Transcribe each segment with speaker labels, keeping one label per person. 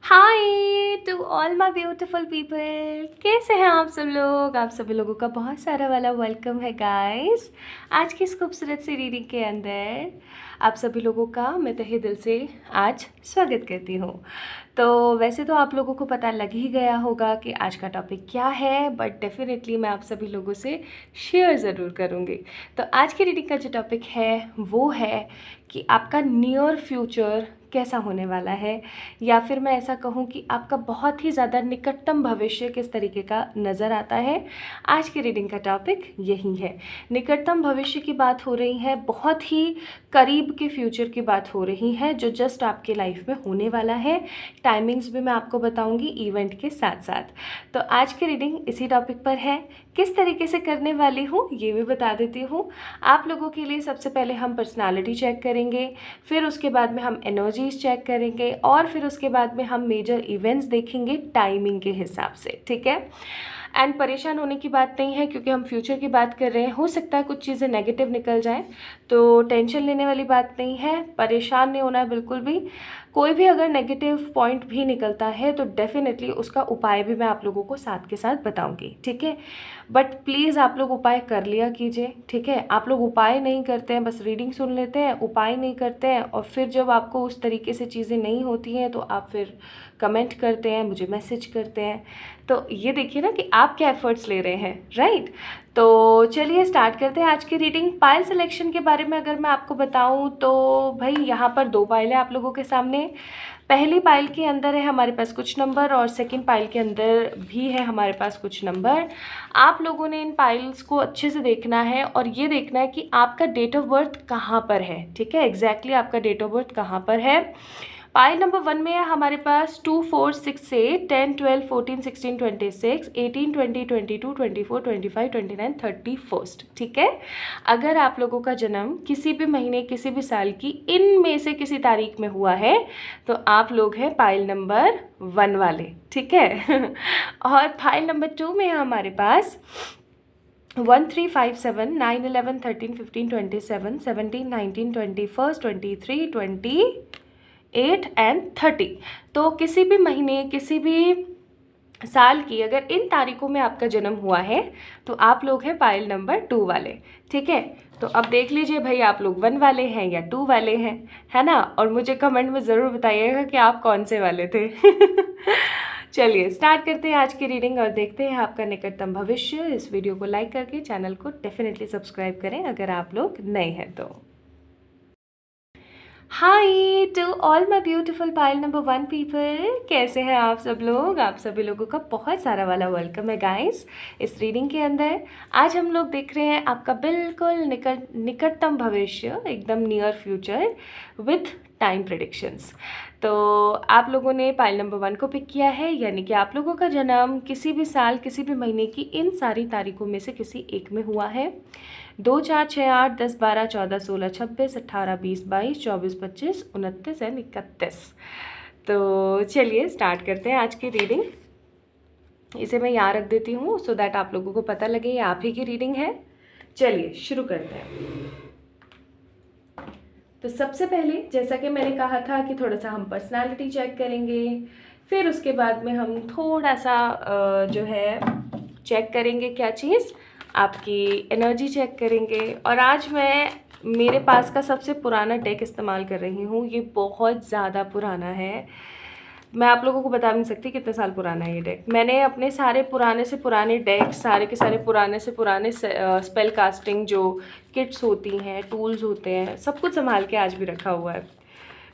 Speaker 1: Hi to all my beautiful people. कैसे हैं आप सब लोग? आप सभी लोगों का बहुत सारा वाला वेलकम है गाइस। आज की इस खूबसूरत सी रीडिंग के अंदर आप सभी लोगों का मैं तहे दिल से आज स्वागत करती हूँ। तो वैसे तो आप लोगों को पता लग ही गया होगा कि आज का टॉपिक क्या है, बट डेफिनेटली मैं आप सभी लोगों से शेयर ज़रूर करूँगी। तो आज की रीडिंग का जो टॉपिक है वो है कि आपका नियर फ्यूचर कैसा होने वाला है, या फिर मैं ऐसा कहूँ कि आपका बहुत ही ज़्यादा निकटतम भविष्य किस तरीके का नज़र आता है। आज की रीडिंग का टॉपिक यही है। निकटतम भविष्य की बात हो रही है, बहुत ही करीब के फ्यूचर की बात हो रही है जो जस्ट आपके लाइफ में होने वाला है। टाइमिंग्स भी मैं आपको बताऊंगी इवेंट के साथ साथ। तो आज की रीडिंग इसी टॉपिक पर है। किस तरीके से करने वाली हूँ ये भी बता देती हूँ आप लोगों के लिए। सबसे पहले हम पर्सनालिटी चेक करेंगे, फिर उसके बाद में हम एनर्जीज चेक करेंगे, और फिर उसके बाद में हम मेजर इवेंट्स देखेंगे टाइमिंग के हिसाब से, ठीक है। एंड परेशान होने की बात नहीं है क्योंकि हम फ्यूचर की बात कर रहे हैं। हो सकता है कुछ चीज़ें नेगेटिव निकल जाएं, तो टेंशन लेने वाली बात नहीं है, परेशान नहीं होना है बिल्कुल भी। कोई भी अगर नेगेटिव पॉइंट भी निकलता है तो डेफिनेटली उसका उपाय भी मैं आप लोगों को साथ के साथ बताऊंगी, ठीक है। बट प्लीज़ आप लोग उपाय कर लिया कीजिए, ठीक है। आप लोग उपाय नहीं करते हैं, बस रीडिंग सुन लेते हैं, उपाय नहीं करते हैं, और फिर जब आपको उस तरीके से चीज़ें नहीं होती हैं तो आप फिर कमेंट करते हैं, मुझे मैसेज करते हैं। तो ये देखिए ना कि आप क्या एफर्ट्स ले रहे हैं, राइट। तो चलिए स्टार्ट करते हैं आज की रीडिंग। पाइल सिलेक्शन के बारे में अगर मैं आपको बताऊं तो भाई यहाँ पर दो पाइल है आप लोगों के सामने। पहली पाइल के अंदर है हमारे पास कुछ नंबर, और सेकंड पाइल के अंदर भी है हमारे पास कुछ नंबर। आप लोगों ने इन पाइल्स को अच्छे से देखना है और ये देखना है कि आपका डेट ऑफ बर्थ कहाँ पर है, ठीक है। एग्जैक्टली आपका डेट ऑफ बर्थ कहाँ पर है। पाइल नंबर 1 में है हमारे पास 2 4 6 8 10 12 14 16 26 18 20 22 24 25 29 31, ठीक है। अगर आप लोगों का जन्म किसी भी महीने किसी भी साल की इनमें से किसी तारीख में हुआ है तो आप लोग हैं पाइल नंबर 1 वाले, ठीक है। और पाइल नंबर 2 में है हमारे पास 1 3 5 7 9 11 13 15 27 17 19 21 23 28 एंड 30। तो किसी भी महीने किसी भी साल की अगर इन तारीखों में आपका जन्म हुआ है तो आप लोग हैं पाइल नंबर 2 वाले, ठीक है। तो अब देख लीजिए भाई आप लोग 1 वाले हैं या 2 वाले हैं, है ना। और मुझे कमेंट में ज़रूर बताइएगा कि आप कौन से वाले थे। चलिए स्टार्ट करते हैं आज की रीडिंग और देखते हैं आपका निकटतम भविष्य। इस वीडियो को लाइक करके चैनल को डेफिनेटली सब्सक्राइब करें अगर आप लोग नए हैं तो। Hi to all my beautiful pile number 1 people. कैसे हैं आप सब लोग? आप सभी लोगों का बहुत सारा वाला वेलकम है गाइस इस रीडिंग के अंदर। आज हम लोग देख रहे हैं आपका बिल्कुल निकटतम भविष्य, एकदम near future with time predictions. तो आप लोगों ने पाइल नंबर 1 को पिक किया है, यानी कि आप लोगों का जन्म किसी भी साल किसी भी महीने की इन सारी तारीखों में से किसी एक में हुआ है। 2 4 6 8 10 12 14 16 26 18 20 22 24 25 29 एंड 31। तो चलिए स्टार्ट करते हैं आज की रीडिंग। इसे मैं यहाँ रख देती हूँ सो दैट आप लोगों को पता लगे ये आप ही की रीडिंग है। चलिए शुरू करते हैं। तो सबसे पहले जैसा कि मैंने कहा था कि थोड़ा सा हम पर्सनालिटी चेक करेंगे, फिर उसके बाद में हम थोड़ा सा जो है चेक करेंगे क्या चीज़, आपकी एनर्जी चेक करेंगे। और आज मैं मेरे पास का सबसे पुराना डेक इस्तेमाल कर रही हूँ। ये बहुत ज़्यादा पुराना है, मैं आप लोगों को बता नहीं सकती कितने साल पुराना है ये डेक। मैंने अपने सारे पुराने से पुराने डेक, सारे के सारे पुराने से पुराने स्पेल कास्टिंग जो किट्स होती हैं, टूल्स होते हैं, सब कुछ संभाल के आज भी रखा हुआ है।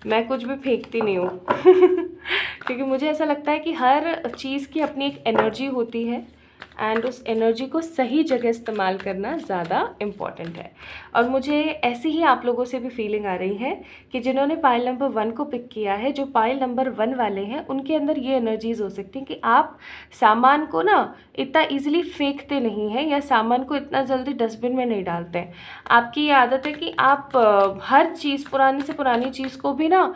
Speaker 1: मैं कुछ भी फेंकती नहीं हूँ क्योंकि मुझे ऐसा लगता है कि हर चीज़ की अपनी एक एनर्जी होती है एंड उस एनर्जी को सही जगह इस्तेमाल करना ज़्यादा इम्पॉर्टेंट है। और मुझे ऐसी ही आप लोगों से भी फीलिंग आ रही है कि जिन्होंने पाइल नंबर 1 को पिक किया है, जो पाइल नंबर 1 वाले हैं, उनके अंदर ये एनर्जीज हो सकती हैं कि आप सामान को ना इतना ईजिली फेंकते नहीं हैं या सामान को इतना जल्दी डस्टबिन में नहीं डालते हैं। आपकी ये आदत है कि आप हर चीज़, पुरानी से पुरानी चीज़ को भी ना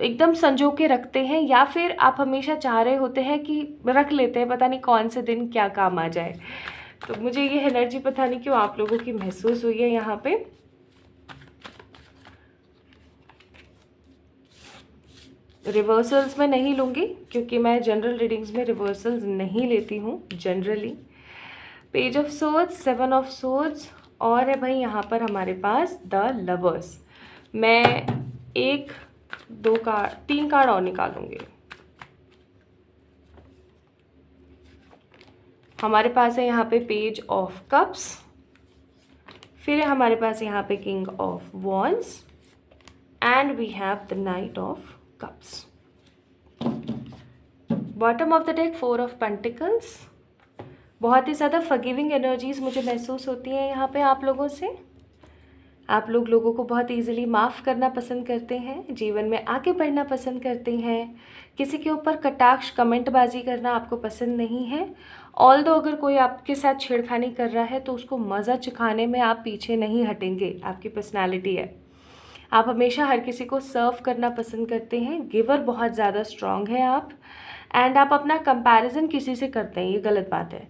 Speaker 1: एकदम संजो के रखते हैं, या फिर आप हमेशा चाह रहे होते हैं कि रख लेते हैं, पता नहीं कौन से दिन क्या काम आ जाए। तो मुझे ये एनर्जी पता नहीं क्यों आप लोगों की महसूस हुई है यहाँ पे। रिवर्सल्स में नहीं लूँगी क्योंकि मैं जनरल रीडिंग्स में रिवर्सल्स नहीं लेती हूँ generally. Page of swords, 7 of swords, और है भाई यहाँ पर हमारे पास द लवर्स। मैं 1 2 कार्ड 3 कार्ड और निकालूंगी। हमारे पास है यहाँ पे पेज ऑफ कप्स, फिर है हमारे पास यहाँ पे king of wands, and we have the knight of cups. Bottom of the deck 4 of pentacles. बहुत ही ज़्यादा फॉरगिविंग एनर्जीज मुझे महसूस होती हैं यहाँ पे आप लोगों से। आप लोगों को बहुत इजीली माफ़ करना पसंद करते हैं, जीवन में आगे बढ़ना पसंद करते हैं, किसी के ऊपर कटाक्ष कमेंटबाजी करना आपको पसंद नहीं है। ऑल्दो अगर कोई आपके साथ छेड़खानी कर रहा है तो उसको मज़ा चखाने में आप पीछे नहीं हटेंगे, आपकी पर्सनालिटी है। आप हमेशा हर किसी को सर्व करना पसंद करते हैं, गिवर बहुत ज़्यादा स्ट्रॉन्ग है आप, एंड आप अपना कंपैरिजन किसी से करते हैं, ये गलत बात है।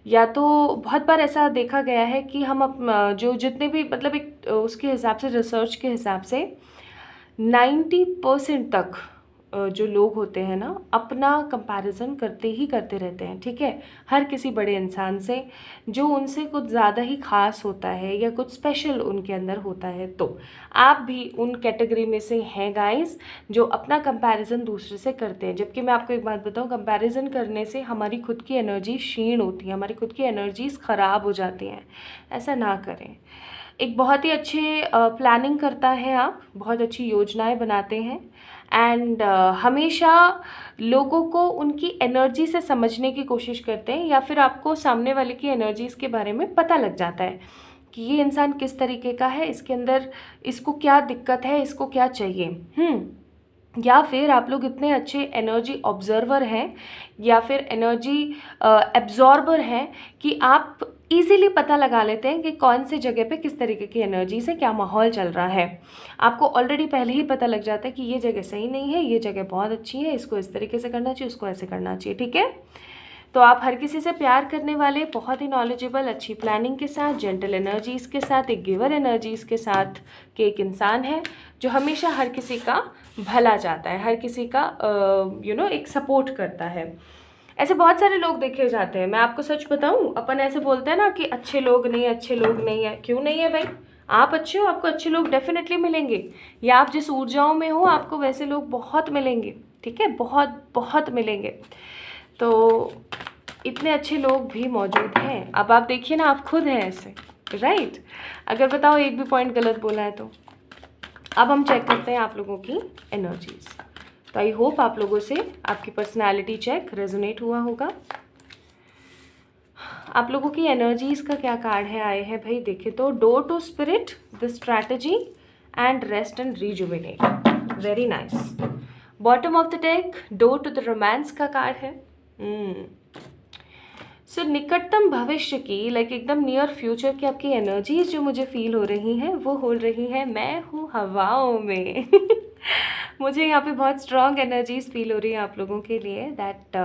Speaker 1: या तो बहुत बार ऐसा देखा गया है कि हम जो जितने भी मतलब एक उसके हिसाब से, रिसर्च के हिसाब से 90% तक जो लोग होते हैं ना, अपना कंपैरिजन करते ही करते रहते हैं, ठीक है, हर किसी बड़े इंसान से जो उनसे कुछ ज़्यादा ही ख़ास होता है या कुछ स्पेशल उनके अंदर होता है। तो आप भी उन कैटेगरी में से हैं गाइस जो अपना कंपैरिजन दूसरे से करते हैं। जबकि मैं आपको एक बात बताऊं, कंपैरिजन करने से हमारी खुद की एनर्जी क्षीण होती है, हमारी खुद की एनर्जीज ख़राब हो जाती हैं। ऐसा ना करें। एक बहुत ही अच्छे प्लानिंग करता है आप, बहुत अच्छी योजनाएं बनाते हैं, एंड हमेशा लोगों को उनकी एनर्जी से समझने की कोशिश करते हैं, या फिर आपको सामने वाले की एनर्जीज़ के बारे में पता लग जाता है कि ये इंसान किस तरीके का है, इसके अंदर इसको क्या दिक्कत है, इसको क्या चाहिए। या फिर आप लोग इतने अच्छे एनर्जी ऑब्जर्वर हैं या फिर एनर्जी एब्जॉर्बर हैं कि आप इजीली पता लगा लेते हैं कि कौन से जगह पे किस तरीके की एनर्जी से क्या माहौल चल रहा है। आपको ऑलरेडी पहले ही पता लग जाता है कि ये जगह सही नहीं है, ये जगह बहुत अच्छी है, इसको इस तरीके से करना चाहिए, उसको ऐसे करना चाहिए, ठीक है। तो आप हर किसी से प्यार करने वाले, बहुत ही नॉलेजेबल, अच्छी प्लानिंग के साथ, जेंटल एनर्जीज़ के साथ, एक गिवर एनर्जीज़ के साथ के एक इंसान है जो हमेशा हर किसी का भला चाहता है, हर किसी का एक सपोर्ट करता है। ऐसे बहुत सारे लोग देखे जाते हैं। मैं आपको सच बताऊं, अपन ऐसे बोलते हैं ना कि अच्छे लोग नहीं है। क्यों नहीं है भाई? आप अच्छे हो, आपको अच्छे लोग डेफिनेटली मिलेंगे, या आप जिस ऊर्जाओं में हो आपको वैसे लोग बहुत मिलेंगे, ठीक है, बहुत बहुत मिलेंगे। तो इतने अच्छे लोग भी मौजूद हैं। अब आप देखिए ना, आप खुद हैं ऐसे, राइट। अगर बताओ एक भी पॉइंट गलत बोला है तो। अब हम चेक करते हैं आप लोगों की एनर्जीज। तो आई होप आप लोगों से आपकी पर्सनालिटी चेक रेजोनेट हुआ होगा। आप लोगों की एनर्जीज का क्या कार्ड है आए हैं भाई, देखे तो। Door to spirit, the strategy and rest and rejuvenate, very nice. Bottom of the deck door to the romance का कार्ड है। सो निकटतम भविष्य की, लाइक एकदम नियर फ्यूचर की आपकी एनर्जीज जो मुझे फील हो रही हैं वो हो रही है मैं हूँ हवाओं में। मुझे यहाँ पे बहुत स्ट्रॉन्ग एनर्जीज फील हो रही है आप लोगों के लिए, दैट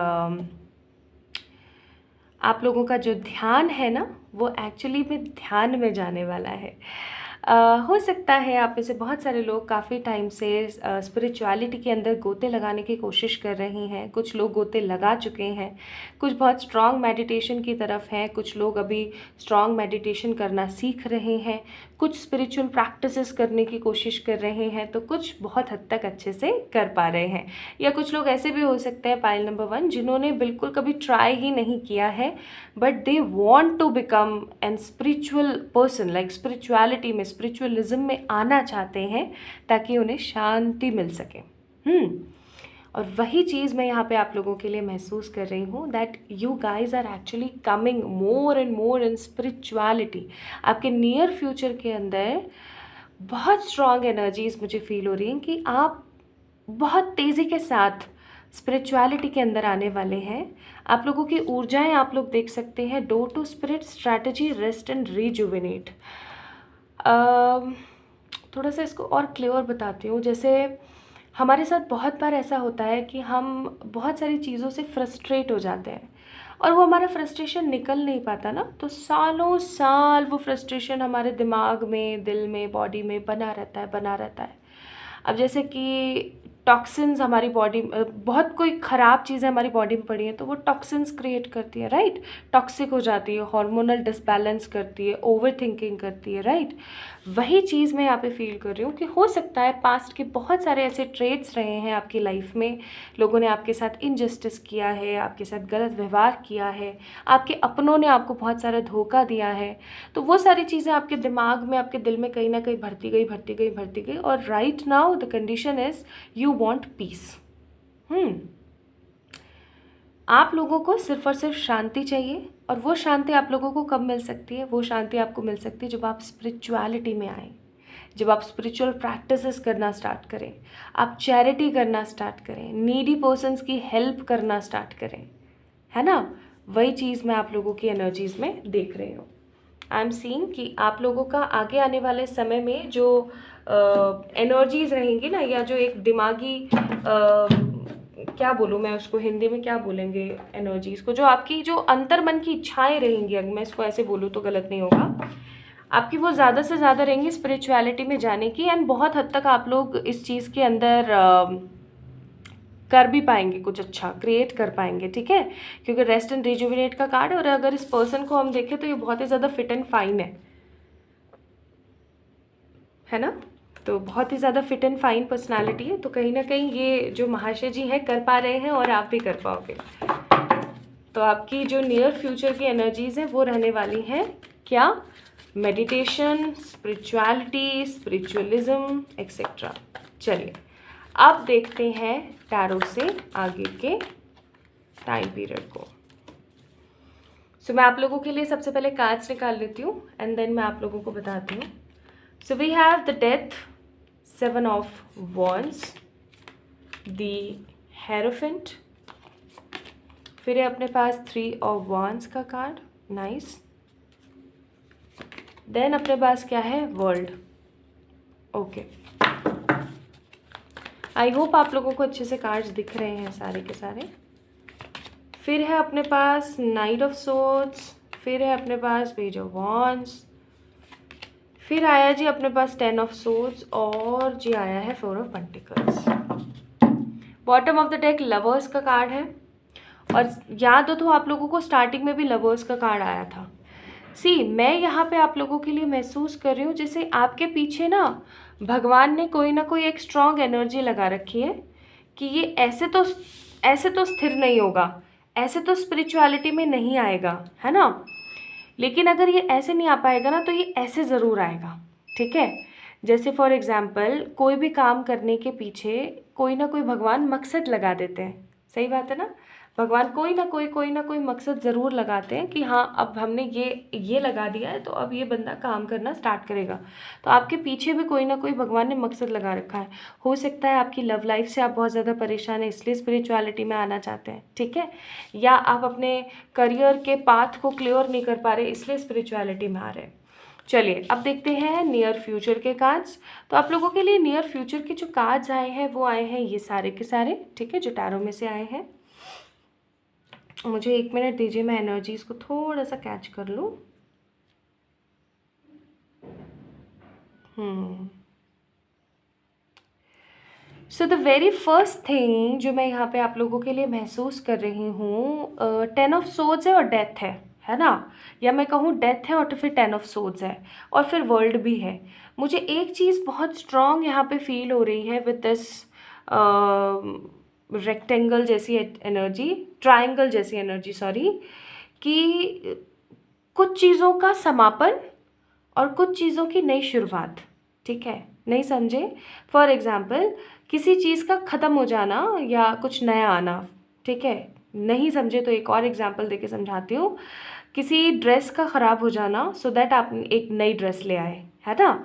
Speaker 1: आप लोगों का जो ध्यान है ना वो एक्चुअली में ध्यान में जाने वाला है। हो सकता है आप में से बहुत सारे लोग काफ़ी टाइम से स्पिरिचुअलिटी के अंदर गोते लगाने की कोशिश कर रहे हैं। कुछ लोग गोते लगा चुके हैं, कुछ बहुत स्ट्रॉन्ग मेडिटेशन की तरफ हैं, कुछ लोग अभी स्ट्रॉन्ग मेडिटेशन करना सीख रहे हैं, कुछ स्पिरिचुअल प्रैक्टिसेस करने की कोशिश कर रहे हैं, तो कुछ बहुत हद तक अच्छे से कर पा रहे हैं। या कुछ लोग ऐसे भी हो सकते हैं, पाइल नंबर 1, जिन्होंने बिल्कुल कभी ट्राई ही नहीं किया है, but they want to become an spiritual person, like spirituality में, स्पिरिचुअलिज्म में आना चाहते हैं ताकि उन्हें शांति मिल सके। और वही चीज़ मैं यहाँ पे आप लोगों के लिए महसूस कर रही हूँ, that you guys are actually coming more and more in spirituality. आपके नियर फ्यूचर के अंदर बहुत स्ट्रॉन्ग एनर्जीज मुझे फील हो रही हैं कि आप बहुत तेज़ी के साथ स्पिरिचुअलिटी के अंदर आने वाले हैं। आप लोगों की ऊर्जाएं आप लोग देख सकते हैं। Door to spirit, strategy, rest and rejuvenate. थोड़ा सा इसको और क्लियर बताती हूँ। जैसे हमारे साथ बहुत बार ऐसा होता है कि हम बहुत सारी चीज़ों से फ्रस्ट्रेट हो जाते हैं और वो हमारा फ्रस्ट्रेशन निकल नहीं पाता ना, तो सालों साल वो फ्रस्ट्रेशन हमारे दिमाग में, दिल में, बॉडी में बना रहता है। अब जैसे कि टॉक्सिन्स हमारी बॉडी, बहुत कोई ख़राब चीज़ें हमारी बॉडी में पड़ी हैं तो वो टॉक्सिन्स क्रिएट करती है, राइट। टॉक्सिक हो जाती है, हार्मोनल डिसबैलेंस करती है, ओवर थिंकिंग करती है, राइट। वही चीज़ मैं यहाँ पे फील कर रही हूँ कि हो सकता है पास्ट के बहुत सारे ऐसे ट्रेड्स रहे हैं आपकी लाइफ में, लोगों ने आपके साथ इनजस्टिस किया है, आपके साथ गलत व्यवहार किया है, आपके अपनों ने आपको बहुत सारा धोखा दिया है, तो वो सारी चीज़ें आपके दिमाग में, आपके दिल में कहीं ना कहीं भरती गई और right now the condition is you want piece. आप लोगों को सिर्फ और सिर्फ शांति चाहिए, और वो शांति आप लोगों को कब मिल सकती है? वो शांति आपको मिल सकती है जब आप स्पिरिचुअलिटी में आएँ, जब आप स्पिरिचुअल प्रैक्टिसेस करना स्टार्ट करें, आप चैरिटी करना स्टार्ट करें, नीडी पर्सन्स की हेल्प करना स्टार्ट करें, है ना। वही चीज़ मैं आप लोगों की एनर्जीज़ में देख रही हूँ। आई एम सीइंग कि आप लोगों का आगे आने वाले समय में जो एनर्जीज़ रहेंगी ना, या जो एक दिमागी क्या बोलूँ मैं उसको हिंदी में क्या बोलेंगे एनर्जीज़ को, जो आपकी जो अंतर्मन की इच्छाएं रहेंगी, अगर मैं इसको ऐसे बोलूँ तो गलत नहीं होगा, आपकी वो ज़्यादा से ज़्यादा रहेंगी स्पिरिचुअलिटी में जाने की। एंड बहुत हद तक आप लोग इस चीज़ के अंदर कर भी पाएंगे, कुछ अच्छा क्रिएट कर पाएंगे, ठीक है, क्योंकि रेस्ट एंड रिजुविनेट का कार्ड। और अगर इस पर्सन को हम देखें तो ये बहुत ही ज़्यादा फिट एंड फाइन है ना, तो बहुत ही ज़्यादा फिट एंड फाइन पर्सनालिटी है। तो कहीं ना कहीं ये जो महाशय जी हैं कर पा रहे हैं और आप भी कर पाओगे। तो आपकी जो नियर फ्यूचर की एनर्जीज़ हैं वो रहने वाली हैं क्या? Meditation, spirituality, spiritualism etcetera. चलिए अब देखते हैं टैरो से आगे के टाइम पीरियड को। सो मैं आप लोगों के लिए सबसे पहले कार्ड्स निकाल लेती हूँ एंड देन मैं आप लोगों को बताती हूँ। So we have the death, 7 of wands, the hierophant, फिर है अपने पास 3 ऑफ वॉन्ड्स का कार्ड, नाइस। देन अपने पास क्या है? वर्ल्ड। ओके, आई होप आप लोगों को अच्छे से कार्ड्स दिख रहे हैं सारे के सारे। फिर है अपने पास नाइट ऑफ सोर्ड्स, फिर है अपने पास पेज ऑफ वॉन्ड्स, फिर आया जी अपने पास 10 ऑफ सोर्ड्स, और जी आया है 4 of pentacles. Bottom of the deck lovers का कार्ड है, और याद हो तो आप लोगों को स्टार्टिंग में भी लवर्स का कार्ड आया था। सी, मैं यहाँ पे आप लोगों के लिए महसूस कर रही हूँ जैसे आपके पीछे ना भगवान ने कोई ना कोई एक स्ट्रॉन्ग एनर्जी लगा रखी है कि ये ऐसे तो स्थिर नहीं होगा, ऐसे तो स्पिरिचुअलिटी में नहीं आएगा, है ना। लेकिन अगर ये ऐसे नहीं आ पाएगा ना तो ये ऐसे ज़रूर आएगा, ठीक है। जैसे फॉर एग्जांपल कोई भी काम करने के पीछे कोई ना कोई भगवान मकसद लगा देते हैं, सही बात है ना। भगवान कोई ना कोई मकसद ज़रूर लगाते हैं कि हाँ अब हमने ये लगा दिया है तो अब ये बंदा काम करना स्टार्ट करेगा। तो आपके पीछे भी कोई ना कोई भगवान ने मकसद लगा रखा है। हो सकता है आपकी लव लाइफ से आप बहुत ज़्यादा परेशान हैं इसलिए स्पिरिचुअलिटी में आना चाहते हैं, ठीक है, या आप अपने करियर के पाथ को क्लियर नहीं कर पा रहे इसलिए स्पिरिचुअलिटी में आ रहे हैं। चलिए अब देखते हैं नियर फ्यूचर के कार्ड्स। तो आप लोगों के लिए नियर फ्यूचर के जो कार्ड्स आए हैं वो आए हैं ये सारे के सारे, ठीक है, जो टैरो में से आए हैं। मुझे 1 मिनट दीजिए, मैं एनर्जीज को थोड़ा सा कैच कर लूँ। So the very first thing जो मैं यहाँ पे आप लोगों के लिए महसूस कर रही हूँ, 10 ऑफ सोर्ड्स है और डेथ है ना, या मैं कहूँ डेथ है और तो फिर 10 ऑफ सोर्ड्स है और फिर वर्ल्ड भी है। मुझे एक चीज़ बहुत स्ट्रॉन्ग यहाँ पे फील हो रही है विद दिस रेक्टेंगल जैसी एनर्जी, ट्रायंगल जैसी एनर्जी, सॉरी, कि कुछ चीज़ों का समापन और कुछ चीज़ों की नई शुरुआत, ठीक है, नहीं समझे। फॉर एग्जाम्पल किसी चीज़ का ख़त्म हो जाना या कुछ नया आना, ठीक है, नहीं समझे तो एक और एग्जाम्पल देके समझाती हूँ। किसी ड्रेस का ख़राब हो जाना सो दैट आप एक नई ड्रेस ले आए, है ना।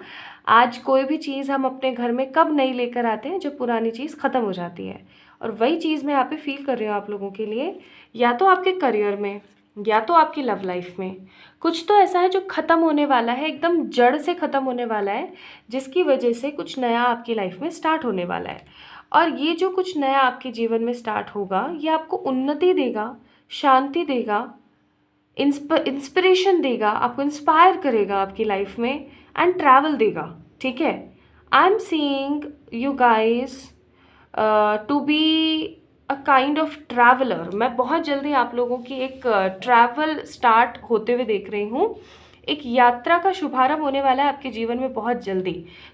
Speaker 1: आज कोई भी चीज़ हम अपने घर में कब नई लेकर आते हैं? जब पुरानी चीज़ ख़त्म हो जाती है। और वही चीज़ मैं यहाँ पे फील कर रही हूँ आप लोगों के लिए, या तो आपके करियर में या तो आपकी लव लाइफ में कुछ तो ऐसा है जो ख़त्म होने वाला है, एकदम जड़ से ख़त्म होने वाला है, जिसकी वजह से कुछ नया आपकी लाइफ में स्टार्ट होने वाला है। और ये जो कुछ नया आपके जीवन में स्टार्ट होगा ये आपको उन्नति देगा, शांति देगा, इंस्पिरेशन देगा, आपको इंस्पायर करेगा आपकी लाइफ में, एंड ट्रैवल देगा, ठीक है। I am seeing you guys to be a kind of traveller. मैं बहुत जल्दी आप लोगों की एक ट्रैवल स्टार्ट होते हुए देख रही हूँ। एक यात्रा का शुभारंभ होने वाला है आपके जीवन में बहुत जल्दी।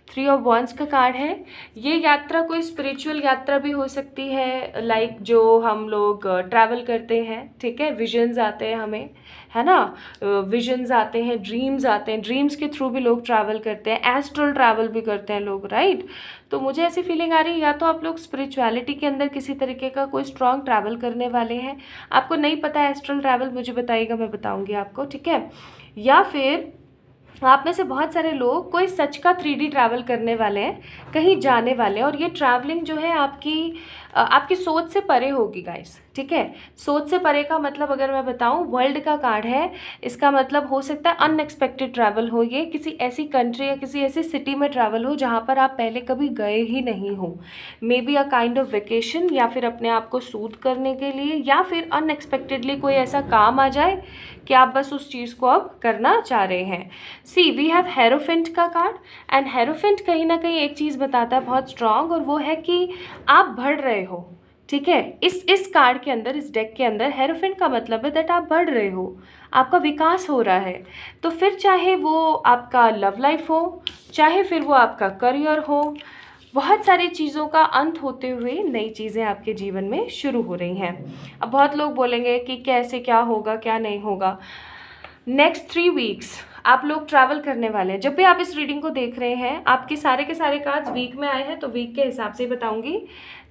Speaker 1: 3 ऑफ वॉन्ड्स का कार्ड है। ये यात्रा कोई स्पिरिचुअल यात्रा भी हो सकती है, लाइक जो हम लोग ट्रैवल करते हैं, ठीक है। विजन्स आते हैं हमें, है ना। विजन्स आते हैं, ड्रीम्स आते हैं, ड्रीम्स के थ्रू भी लोग ट्रैवल करते हैं, एस्ट्रल ट्रैवल भी करते हैं लोग, राइट। तो मुझे ऐसी फीलिंग आ रही है या तो आप लोग स्पिरिचुअलिटी के अंदर किसी तरीके का कोई स्ट्रॉन्ग ट्रैवल करने वाले हैं। आपको नहीं पता है एस्ट्रल ट्रैवल, मुझे बताइएगा, मैं बताऊंगी आपको, ठीक है। या फिर आप में से बहुत सारे लोग कोई सच का 3D ट्रैवल करने वाले हैं, कहीं जाने वाले हैं, और ये ट्रैवलिंग जो है आपकी सोच से परे होगी गाइस, ठीक है। सोच से परे का मतलब अगर मैं बताऊं, वर्ल्ड का कार्ड है, इसका मतलब हो सकता है अनएक्सपेक्टेड ट्रैवल हो, ये किसी ऐसी कंट्री या किसी ऐसी सिटी में ट्रैवल हो जहां पर आप पहले कभी गए ही नहीं हो। May be a kind of vacation, या फिर अपने आप को सूद करने के लिए, या फिर अनएक्सपेक्टेडली कोई ऐसा काम आ जाए कि आप बस उस चीज़ को अब करना चाह रहे हैं। सी वी हैव हेरोफेंट का कार्ड, एंड हेरोफेंट कहीं ना कहीं एक चीज़ बताता है बहुत स्ट्रांग, और वो है कि आप बढ़ रहे हो, ठीक है। इस कार्ड के अंदर, इस डेक के अंदर हेरोफेंट का मतलब है दैट आप बढ़ रहे हो, आपका विकास हो रहा है। तो फिर चाहे वो आपका लव लाइफ हो, चाहे फिर वो आपका करियर हो, बहुत सारी चीज़ों का अंत होते हुए नई चीज़ें आपके जीवन में शुरू हो रही हैं। अब बहुत लोग बोलेंगे कि कैसे, क्या होगा, क्या नहीं होगा। नेक्स्ट 3 वीक्स आप लोग ट्रैवल करने वाले हैं। जब भी आप इस रीडिंग को देख रहे हैं, आपके सारे के सारे कार्ड्स वीक में आए हैं, तो वीक के हिसाब से ही बताऊंगी।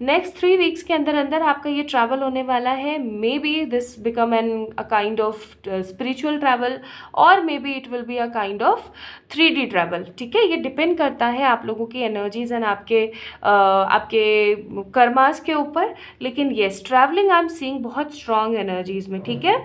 Speaker 1: नेक्स्ट 3 वीक्स के अंदर अंदर आपका ये ट्रैवल होने वाला है। Maybe this become a kind of spiritual travel, और maybe it will be a kind of 3D travel, ठीक है। ये डिपेंड करता है आप लोगों की एनर्जीज एंड आपके कर्मास के ऊपर। लेकिन yes, travelling I am seeing बहुत स्ट्रांग एनर्जीज में, ठीक है।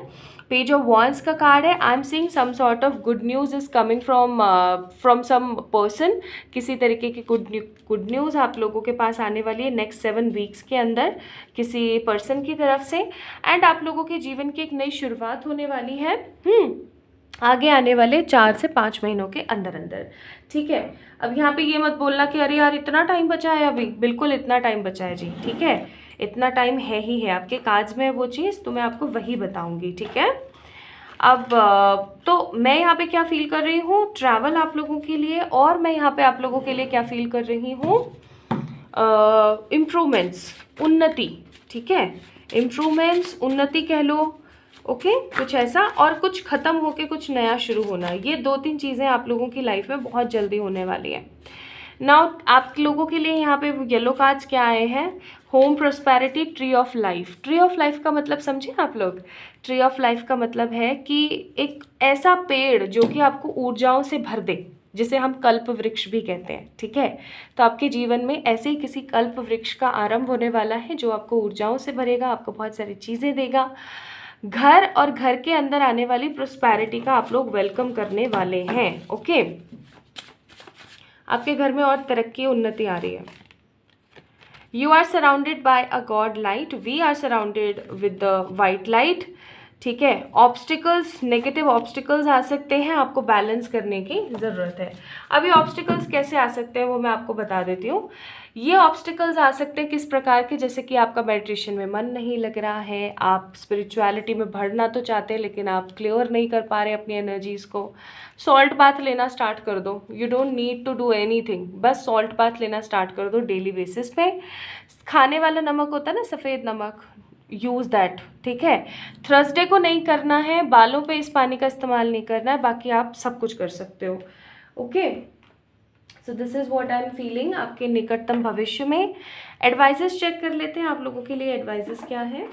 Speaker 1: पेज ऑफ वॉन्ड्स का कार्ड है। I am seeing some sort of good news is coming from some person. किसी तरीके की गुड न्यूज़ आप लोगों के पास आने वाली है नेक्स्ट 7 वीक्स के अंदर किसी पर्सन की तरफ से, एंड आप लोगों के जीवन की एक नई शुरुआत होने वाली है आगे आने वाले 4 से 5 महीनों के अंदर अंदर, ठीक है। अब यहाँ पे ये मत बोलना कि अरे यार इतना टाइम बचा है अभी, बिल्कुल इतना टाइम बचा है जी, ठीक है। इतना टाइम है ही है, आपके कार्ड्स में वो चीज़, तो मैं आपको वही बताऊंगी, ठीक है। अब तो मैं यहाँ पे क्या फील कर रही हूँ, ट्रैवल आप लोगों के लिए, और मैं यहाँ पे आप लोगों के लिए क्या फील कर रही हूँ, इम्प्रूवमेंट्स, उन्नति, ठीक है। इम्प्रूवमेंट्स, उन्नति कह लो, ओके कुछ ऐसा, और कुछ ख़त्म होके कुछ नया शुरू होना। ये 2-3 चीज़ें आप लोगों की लाइफ में बहुत जल्दी होने वाली है। नाउ आप लोगों के लिए यहाँ पे येलो कार्ड्स क्या आए हैं, home prosperity, tree of life. Tree of life का मतलब समझे आप लोग, ट्री ऑफ लाइफ का मतलब है कि एक ऐसा पेड़ जो कि आपको ऊर्जाओं से भर दे, जिसे हम कल्प वृक्ष भी कहते हैं, ठीक है। तो आपके जीवन में ऐसे ही किसी कल्प वृक्ष का आरंभ होने वाला है जो आपको ऊर्जाओं से भरेगा, आपको बहुत सारी चीज़ें देगा। घर और घर के अंदर आने वाली प्रोस्पेरिटी का आप लोग वेलकम करने वाले हैं, ओके। आपके घर में और तरक्की, उन्नति आ रही है। You are surrounded by a god light, we are surrounded with the white light, ठीक है। ऑब्स्टिकल्स, नेगेटिव ऑब्स्टिकल्स आ सकते हैं, आपको बैलेंस करने की ज़रूरत है। अभी ऑब्स्टिकल्स कैसे आ सकते हैं वो मैं आपको बता देती हूँ। ये ऑब्स्टिकल्स आ सकते हैं किस प्रकार के, जैसे कि आपका मेडिटेशन में मन नहीं लग रहा है, आप स्पिरिचुअलिटी में बढ़ना तो चाहते हैं लेकिन आप क्लियर नहीं कर पा रहे अपनी एनर्जीज़ को। सॉल्ट बाथ लेना स्टार्ट कर दो, you don't need to do anything, बस सॉल्ट बाथ लेना स्टार्ट कर दो डेली बेसिस पे। खाने वाला नमक होता है ना, सफ़ेद नमक, यूज़ दैट, ठीक है। थर्सडे को नहीं करना है, बालों पे इस पानी का इस्तेमाल नहीं करना है, बाकी आप सब कुछ कर सकते हो, okay. So this is what I am feeling आपके निकटतम भविष्य में। एडवाइजेस चेक कर लेते हैं आप लोगों के लिए एडवाइजेस क्या है।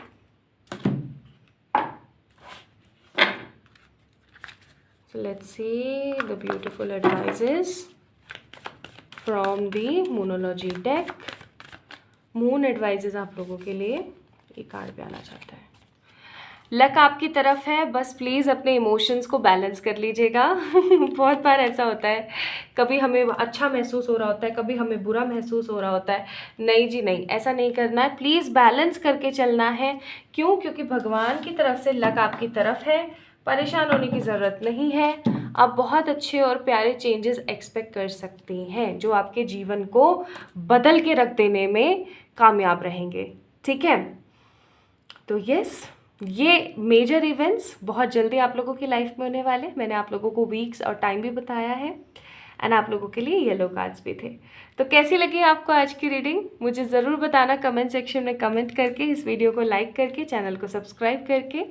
Speaker 1: So let's see the beautiful advices from the Moonology deck. Moon advises आप लोगों के लिए ये कार्ड पे आना चाहता है। लक आपकी तरफ है, बस प्लीज़ अपने इमोशंस को बैलेंस कर लीजिएगा। बहुत बार ऐसा होता है, कभी हमें अच्छा महसूस हो रहा होता है, कभी हमें बुरा महसूस हो रहा होता है। नहीं जी नहीं, ऐसा नहीं करना है, प्लीज़ बैलेंस करके चलना है। क्यों? क्योंकि भगवान की तरफ से लक आपकी तरफ है, परेशान होने की ज़रूरत नहीं है। आप बहुत अच्छे और प्यारे चेंजेस एक्सपेक्ट कर सकते हैं जो आपके जीवन को बदल के रख देने में कामयाब रहेंगे। ठीक है, तो यस, ये मेजर इवेंट्स बहुत जल्दी आप लोगों की लाइफ में होने वाले। मैंने आप लोगों को वीक्स और टाइम भी बताया है, एंड आप लोगों के लिए येलो कार्ड्स भी थे। तो कैसी लगी आपको आज की रीडिंग, मुझे ज़रूर बताना कमेंट सेक्शन में कमेंट करके, इस वीडियो को लाइक करके, चैनल को सब्सक्राइब करके।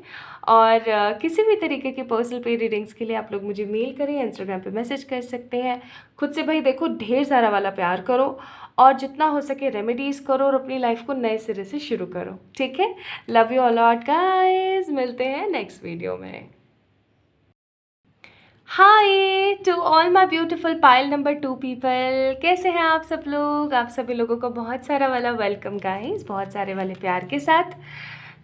Speaker 1: और किसी भी तरीके की पर्सनल पे रीडिंग्स के लिए आप लोग मुझे मेल करें, इंस्टाग्राम पे मैसेज कर सकते हैं। खुद से भाई देखो, ढेर सारा वाला प्यार करो और जितना हो सके रेमेडीज़ करो और अपनी लाइफ को नए सिरे से शुरू करो। ठीक है, love you all lot guys, मिलते हैं नेक्स्ट वीडियो में। Hi to all my beautiful pile number 2 people, कैसे हैं आप सब लोग। आप सभी लोगों को बहुत सारा वाला वेलकम गाइस, बहुत सारे वाले प्यार के साथ।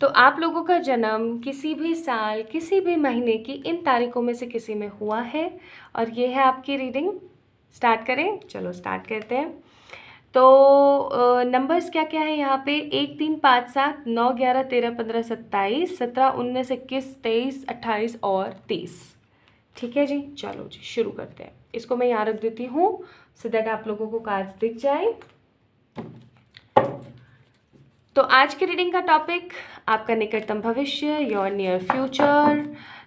Speaker 1: तो आप लोगों का जन्म किसी भी साल, किसी भी महीने की इन तारीखों में से किसी में हुआ है, और ये है आपकी रीडिंग। स्टार्ट करें, चलो स्टार्ट करते हैं। तो नंबर्स क्या क्या है यहाँ पे, 1 3 5 7 9 11 13 15 27 17 19 21 23 28 और 30। ठीक है जी, चलो जी शुरू करते हैं। इसको मैं यहाँ रख देती हूँ सो दैट आप लोगों को कार्ड्स दिख जाए। तो आज की रीडिंग का टॉपिक आपका निकटतम भविष्य, your near future.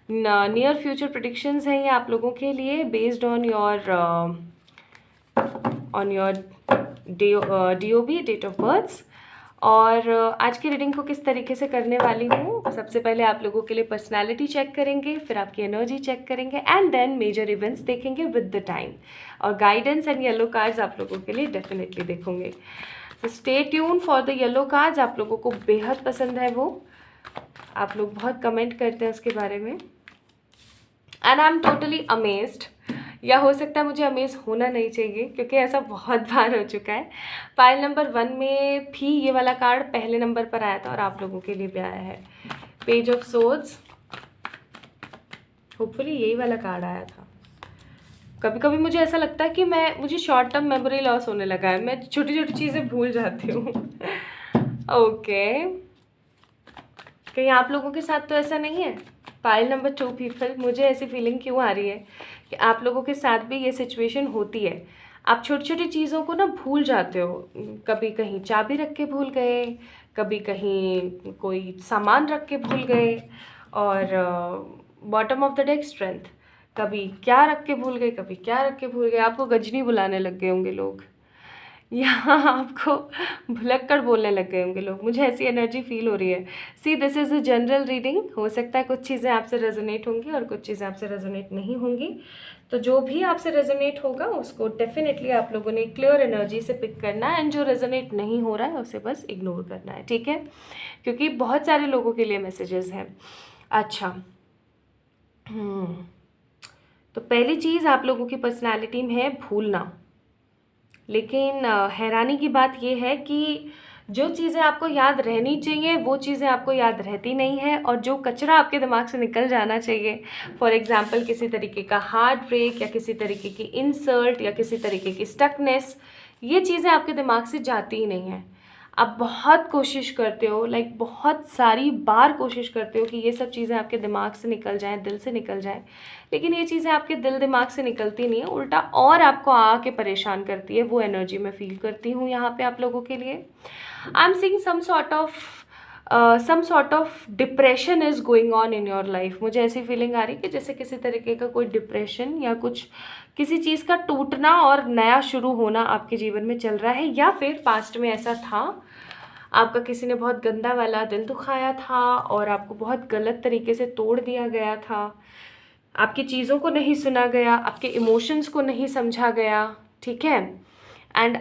Speaker 1: Near future predictions हैं ये आप लोगों के लिए, based on your DOB, date of birth. और आज की रीडिंग को किस तरीके से करने वाली हूँ, सबसे पहले आप लोगों के लिए पर्सनालिटी चेक करेंगे, फिर आपकी एनर्जी चेक करेंगे, एंड देन मेजर इवेंट्स देखेंगे विद द टाइम। और गाइडेंस एंड येलो कार्ड्स आप लोगों के लिए डेफिनेटली देखेंगे। तो stay tune for the yellow cards, आप लोगों को बेहद पसंद है वो, आप लोग बहुत कमेंट करते हैं उसके बारे में, and I am totally amazed. या हो सकता है मुझे अमेज होना नहीं चाहिए क्योंकि ऐसा बहुत बार हो चुका है। पाइल नंबर 1 में भी ये वाला कार्ड पहले नंबर पर आया था और आप लोगों के लिए भी आया है, पेज ऑफ सोर्ड्स। होपफुली यही वाला कार्ड आया था। कभी कभी मुझे ऐसा लगता है कि मुझे शॉर्ट टर्म मेमोरी लॉस होने लगा है, मैं छोटी छोटी चीज़ें भूल जाती हूँ। ओके, कहीं आप लोगों के साथ तो ऐसा नहीं है। पाइल नंबर 2 पीपल, मुझे ऐसी फीलिंग क्यों आ रही है कि आप लोगों के साथ भी ये सिचुएशन होती है। आप छोटी छोटी चीज़ों को ना भूल जाते हो, कभी कहीं चाबी रख के भूल गए, कभी कहीं कोई सामान रख के भूल गए, और bottom of the deck strength, कभी क्या रख के भूल गए, कभी क्या रख के भूल गए। आपको गजनी बुलाने लग गए होंगे लोग, यहाँ आपको भुलक्कड़ बोलने लग गए होंगे लोग, मुझे ऐसी एनर्जी फील हो रही है। See, this is a general reading, हो सकता है कुछ चीज़ें आपसे रेजोनेट होंगी और कुछ चीज़ें आपसे रेजोनेट नहीं होंगी। तो जो भी आपसे रेजोनेट होगा उसको डेफिनेटली आप लोगों ने क्लियर एनर्जी से पिक करना है, एंड जो रेजोनेट नहीं हो रहा है उसे बस इग्नोर करना है। ठीक है, क्योंकि बहुत सारे लोगों के लिए मैसेजेस हैं। अच्छा, तो पहली चीज़ आप लोगों की पर्सनैलिटी में है भूलना। लेकिन हैरानी की बात यह है कि जो चीज़ें आपको याद रहनी चाहिए वो चीज़ें आपको याद रहती नहीं है, और जो कचरा आपके दिमाग से निकल जाना चाहिए, फॉर एग्जांपल किसी तरीके का हार्ट ब्रेक या किसी तरीके की इंसल्ट या किसी तरीके की स्टकनेस, ये चीज़ें आपके दिमाग से जाती ही नहीं हैं। आप बहुत कोशिश करते हो, लाइक बहुत सारी बार कोशिश करते हो कि ये सब चीज़ें आपके दिमाग से निकल जाएं, दिल से निकल जाएं, लेकिन ये चीज़ें आपके दिल दिमाग से निकलती नहीं है, उल्टा और आपको आके परेशान करती है। वो एनर्जी मैं फील करती हूँ यहाँ पे आप लोगों के लिए। I am seeing some sort of depression is going on in your life. मुझे ऐसी फीलिंग आ रही है कि जैसे किसी तरीके का कोई डिप्रेशन या कुछ किसी चीज़ का टूटना और नया शुरू होना आपके जीवन में चल रहा है, या फिर पास्ट में ऐसा था, आपका किसी ने बहुत गंदा वाला दिल दुखाया था और आपको बहुत गलत तरीके से तोड़ दिया गया था, आपकी चीज़ों को नहीं सुना गया, आपके इमोशंस को नहीं समझा गया। ठीक है, एंड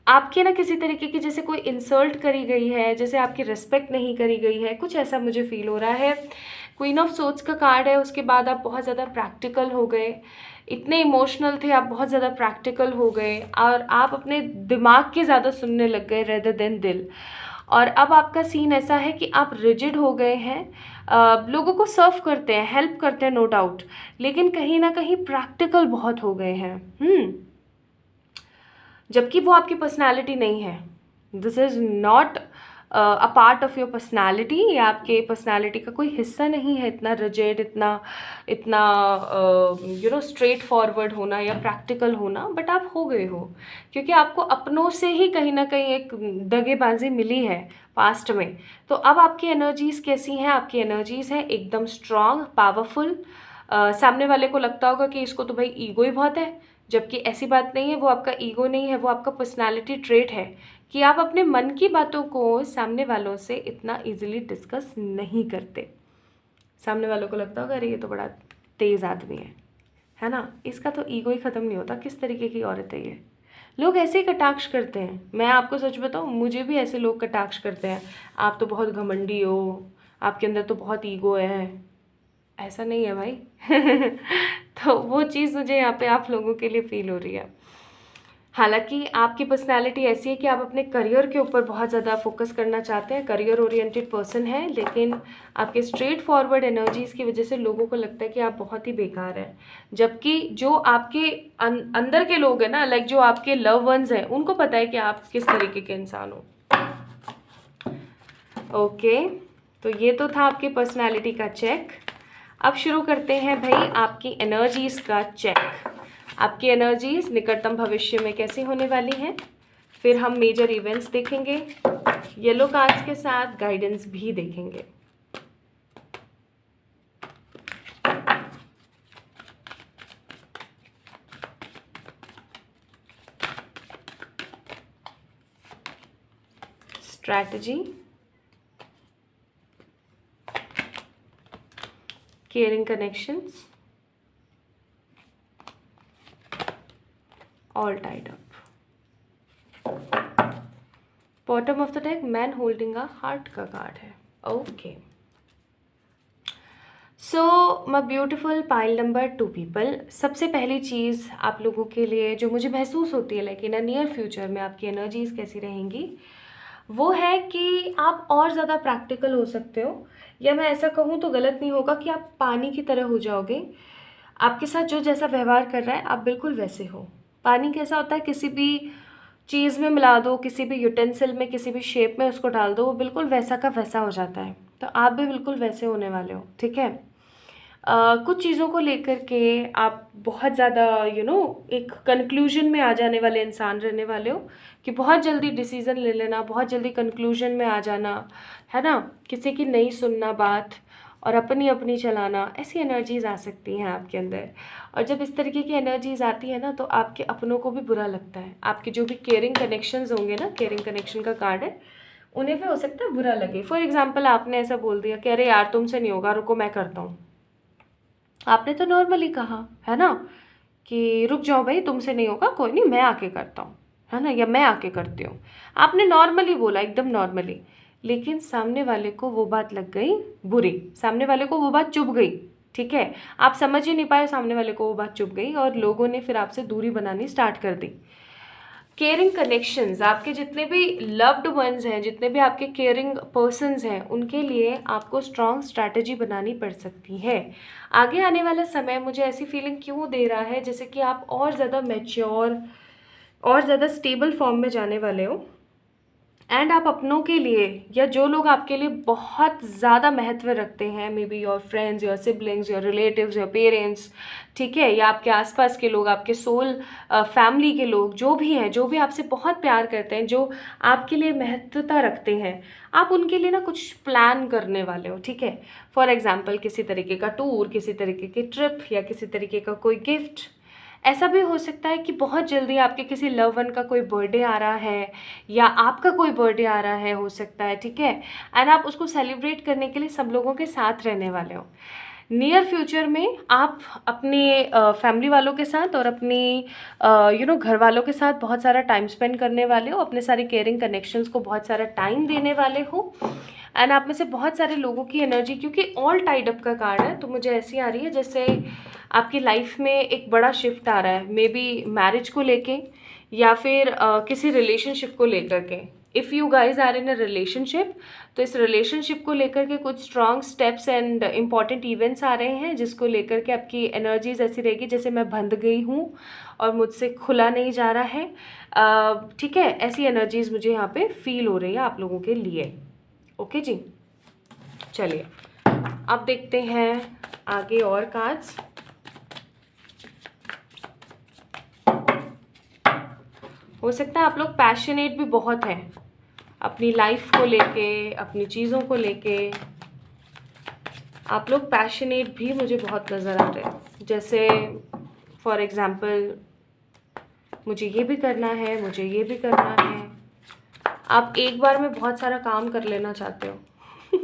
Speaker 1: आपके ना किसी तरीके की जैसे कोई इंसल्ट करी गई है, जैसे आपकी रिस्पेक्ट नहीं करी गई है, कुछ ऐसा मुझे फील हो रहा है। क्वीन ऑफ सोर्ड्स का कार्ड है, उसके बाद आप बहुत ज़्यादा प्रैक्टिकल हो गए, इतने इमोशनल थे, आप बहुत ज़्यादा प्रैक्टिकल हो गए और आप अपने दिमाग के ज़्यादा सुनने लग गए रेदर देन दिल। और अब आपका सीन ऐसा है कि आप रिजिड हो गए हैं, लोगों को सर्व करते हैं, हेल्प करते हैं नो डाउट, लेकिन कहीं ना कहीं प्रैक्टिकल बहुत हो गए हैं। जबकि वो आपकी पर्सनालिटी नहीं है। This is not a part of your personality, या आपके पर्सनालिटी का कोई हिस्सा नहीं है इतना रिजिड, इतना इतना स्ट्रेट फॉरवर्ड होना या प्रैक्टिकल होना, बट आप हो गए हो क्योंकि आपको अपनों से ही कहीं ना कहीं एक दगेबाजी मिली है पास्ट में। तो अब आपकी एनर्जीज़ कैसी हैं? आपकी एनर्जीज़ हैं एकदम स्ट्रांग, पावरफुल। सामने वाले को लगता होगा कि इसको तो भाई ईगो ही बहुत है, जबकि ऐसी बात नहीं है, वो आपका ईगो नहीं है, वो आपका पर्सनालिटी ट्रेट है कि आप अपने मन की बातों को सामने वालों से इतना इजीली डिस्कस नहीं करते। सामने वालों को लगता होगा अरे ये तो बड़ा तेज़ आदमी है ना, इसका तो ईगो ही ख़त्म नहीं होता, किस तरीके की औरत है ये। लोग ऐसे ही कटाक्ष करते हैं। मैं आपको सच बताऊँ, मुझे भी ऐसे लोग कटाक्ष करते हैं, आप तो बहुत घमंडी हो, आपके अंदर तो बहुत ईगो है। ऐसा नहीं है भाई तो वो चीज़ मुझे यहाँ पे आप लोगों के लिए फील हो रही है। हालांकि आपकी पर्सनालिटी ऐसी है कि आप अपने करियर के ऊपर बहुत ज़्यादा फोकस करना चाहते हैं, करियर ओरिएंटेड पर्सन है, लेकिन आपके स्ट्रेट फॉरवर्ड एनर्जीज़ की वजह से लोगों को लगता है कि आप बहुत ही बेकार हैं। जबकि जो आपके अंदर के लोग हैं ना, लाइक जो आपके लव वंस हैं, उनको पता है कि आप किस तरीके के इंसान हो। ओके, तो ये तो था आपकी पर्सनालिटी का चेक। अब शुरू करते हैं भाई आपकी एनर्जीज़ का चेक। आपकी एनर्जीज़ निकटतम भविष्य में कैसी होने वाली हैं, फिर हम मेजर इवेंट्स देखेंगे, येलो कार्ड्स के साथ गाइडेंस भी देखेंगे। Strategy, caring connections, all tied up. Bottom of the deck man holding a heart का कार्ड है। ओके, सो माई ब्यूटिफुल पाइल नंबर 2 पीपल, सबसे पहली चीज़ आप लोगों के लिए जो मुझे महसूस होती है like in a near future में आपकी एनर्जीज़ कैसी रहेंगी, वो है कि आप और ज़्यादा प्रैक्टिकल हो सकते हो, या मैं ऐसा कहूँ तो गलत नहीं होगा कि आप पानी की तरह हो जाओगे। आपके साथ जो जैसा व्यवहार कर रहा है आप बिल्कुल वैसे हो। पानी कैसा होता है, किसी भी चीज़ में मिला दो, किसी भी यूटेंसिल में, किसी भी शेप में उसको डाल दो, वो बिल्कुल वैसा का वैसा हो जाता है। तो आप भी बिल्कुल वैसे होने वाले हो, ठीक है। कुछ चीज़ों को लेकर के आप बहुत ज़्यादा एक कंक्लूजन में आ जाने वाले इंसान रहने वाले हो, कि बहुत जल्दी डिसीज़न ले लेना, बहुत जल्दी कंक्लूजन में आ जाना, है ना, किसी की नहीं सुनना बात और अपनी अपनी चलाना, ऐसी एनर्जीज़ आ सकती हैं आपके अंदर। और जब इस तरीके की एनर्जीज़ आती है ना, तो आपके अपनों को भी बुरा लगता है। आपके जो भी केयरिंग कनेक्शंस होंगे ना, केयरिंग कनेक्शन का कार्ड है, उन्हें भी हो सकता है बुरा लगे। फॉर एग्जाम्पल, आपने ऐसा बोल दिया कि अरे यार तुमसे नहीं होगा, रुको मैं करता हूँ। आपने तो नॉर्मली कहा है ना कि रुक जाओ भाई, तुमसे नहीं होगा, कोई नहीं मैं आके करता हूँ, है ना, या मैं आके करती हूँ। आपने नॉर्मली बोला, एकदम नॉर्मली, लेकिन सामने वाले को वो बात लग गई बुरी, सामने वाले को वो बात चुभ गई, ठीक है। आप समझ ही नहीं पाए, सामने वाले को वो बात चुभ गई और लोगों ने फिर आपसे दूरी बनानी स्टार्ट कर दी। केयरिंग कनेक्शंस, आपके जितने भी लव्ड वंस हैं, जितने भी आपके केयरिंग पर्सन्स हैं, उनके लिए आपको स्ट्रॉन्ग स्ट्रैटेजी बनानी पड़ सकती है। आगे आने वाला समय मुझे ऐसी फीलिंग क्यों दे रहा है जैसे कि आप और ज़्यादा मैच्योर और ज़्यादा स्टेबल फॉर्म में जाने वाले हो, एंड आप अपनों के लिए या जो लोग आपके लिए बहुत ज़्यादा महत्व रखते हैं, may be your friends, your siblings, your relatives, your parents, ठीक है, या आपके आसपास के लोग, आपके सोल फैमिली के लोग, जो भी हैं, जो भी आपसे बहुत प्यार करते हैं, जो आपके लिए महत्वता रखते हैं, आप उनके लिए ना कुछ प्लान करने वाले हो, ठीक है। फॉर एग्जाम्पल, किसी तरीके का टूर, किसी तरीके की ट्रिप, या किसी तरीके का कोई गिफ्ट। ऐसा भी हो सकता है कि बहुत जल्दी आपके किसी लव वन का कोई बर्थडे आ रहा है, या आपका कोई बर्थडे आ रहा है, हो सकता है, ठीक है, एंड आप उसको सेलिब्रेट करने के लिए सब लोगों के साथ रहने वाले हो। नियर फ्यूचर में आप अपने फैमिली वालों के साथ और अपनी घर वालों के साथ बहुत सारा टाइम स्पेंड करने वाले हो, अपने सारे केयरिंग कनेक्शंस को बहुत सारा टाइम देने वाले हो, एंड आप में से बहुत सारे लोगों की एनर्जी, क्योंकि ऑल टाइड अप का कार्ड है, तो मुझे ऐसी आ रही है जैसे आपकी लाइफ में एक बड़ा शिफ्ट आ रहा है, मे बी मैरिज को लेके या फिर किसी रिलेशनशिप को लेकर के। If you guys are in a relationship, तो इस रिलेशनशिप को लेकर के कुछ strong steps and important events आ रहे हैं, जिसको लेकर के आपकी एनर्जीज ऐसी रहेगी जैसे मैं बंध गई हूँ और मुझसे खुला नहीं जा रहा है, ठीक है। ऐसी एनर्जीज मुझे यहाँ पे फील हो रही है आप लोगों के लिए। ओके जी, चलिए अब देखते हैं आगे और कार्ड्स। हो सकता है आप लोग पैशनेट भी बहुत हैं अपनी लाइफ को लेके, अपनी चीज़ों को लेके। आप लोग पैशनेट भी मुझे बहुत नज़र आ रहे हैं। जैसे फॉर एग्ज़ाम्पल मुझे ये भी करना है, मुझे ये भी करना है। आप एक बार में बहुत सारा काम कर लेना चाहते हो।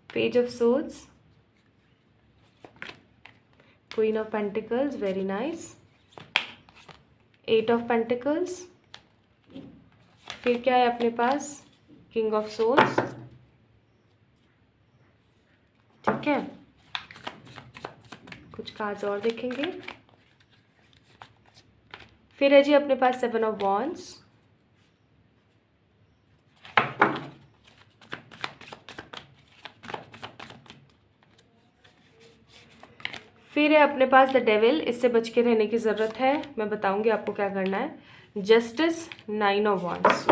Speaker 1: Page of swords, queen of pentacles, very nice. Eight of pentacles, फिर क्या है अपने पास, किंग ऑफ सोर्ड्स। ठीक है, कुछ कार्ड्स और देखेंगे। फिर है जी अपने पास सेवन ऑफ वॉन्ड्स, फिर है अपने पास द डेविल। इससे बच के रहने की ज़रूरत है, मैं बताऊंगी आपको क्या करना है। Justice, nine of wands.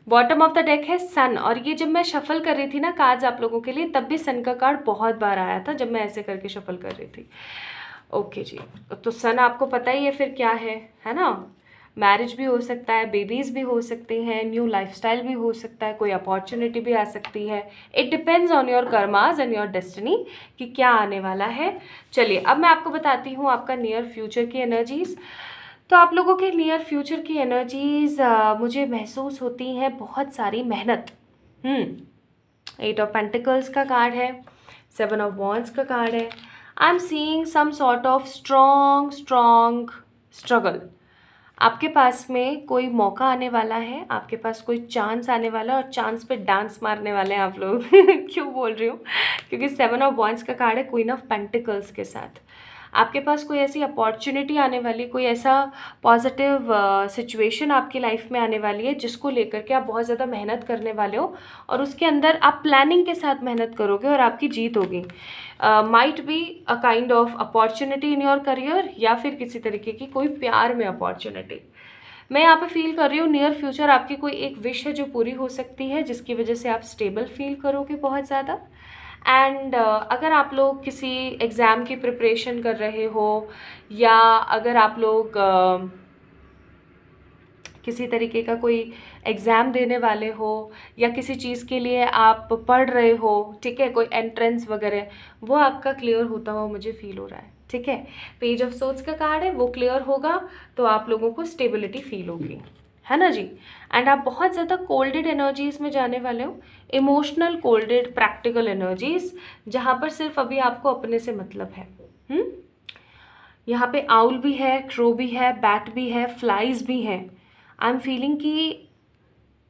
Speaker 1: Bottom of the deck है सन। और ये जब मैं शफल कर रही थी ना कार्ड्स आप लोगों के लिए, तब भी सन का कार्ड बहुत बार आया था जब मैं ऐसे करके शफल कर रही थी। ओके जी, तो सन आपको पता ही है फिर क्या है ना। मैरिज भी हो सकता है, बेबीज़ भी हो सकते हैं, न्यू लाइफस्टाइल भी हो सकता है, कोई अपॉर्चुनिटी भी आ सकती है। It depends on your karmas and your destiny कि क्या आने वाला है। चलिए अब मैं आपको बताती हूँ आपका नियर फ्यूचर की एनर्जीज़। तो आप लोगों के नियर फ्यूचर की एनर्जीज़ मुझे महसूस होती हैं बहुत सारी मेहनत। एट ऑफ पेंटिकल्स का कार्ड है, सेवन ऑफ वॉन्ड्स का कार्ड है। I am seeing some sort of strong struggle. आपके पास में कोई मौका आने वाला है, आपके पास कोई चांस आने वाला है और चांस पे डांस मारने वाले हैं आप लोग। क्यों बोल रही हूँ, क्योंकि सेवन ऑफ वॉन्ड्स का कार्ड है क्वीन ऑफ पेंटिकल्स के साथ। आपके पास कोई ऐसी अपॉर्चुनिटी आने वाली, कोई ऐसा पॉजिटिव सिचुएशन आपकी लाइफ में आने वाली है जिसको लेकर के आप बहुत ज़्यादा मेहनत करने वाले हो और उसके अंदर आप प्लानिंग के साथ मेहनत करोगे और आपकी जीत होगी। Might be a kind of opportunity in your career, या फिर किसी तरीके की कोई प्यार में अपॉर्चुनिटी। मैं यहाँ पे फील कर रही हूँ नियर फ्यूचर आपकी कोई एक विश है जो पूरी हो सकती है, जिसकी वजह से आप स्टेबल फील करोगे बहुत ज़्यादा। एंड अगर आप लोग किसी एग्ज़ाम की प्रिपरेशन कर रहे हो, या अगर आप लोग किसी तरीके का कोई एग्ज़ाम देने वाले हो, या किसी चीज़ के लिए आप पढ़ रहे हो, ठीक है, कोई एंट्रेंस वगैरह, वो आपका क्लियर होता हुआ मुझे फील हो रहा है। ठीक है, पेज ऑफ सोर्ड्स का कार्ड है, वो क्लियर होगा तो आप लोगों को स्टेबिलिटी फील होगी, है ना जी। एंड आप बहुत ज़्यादा कोल्डेड एनर्जीज़ में जाने वाले हो, इमोशनल कोल्डेड प्रैक्टिकल एनर्जीज़, जहाँ पर सिर्फ अभी आपको अपने से मतलब है। यहाँ पे आउल भी है, क्रो भी है, बैट भी है, फ्लाइज भी हैं। आई एम फीलिंग कि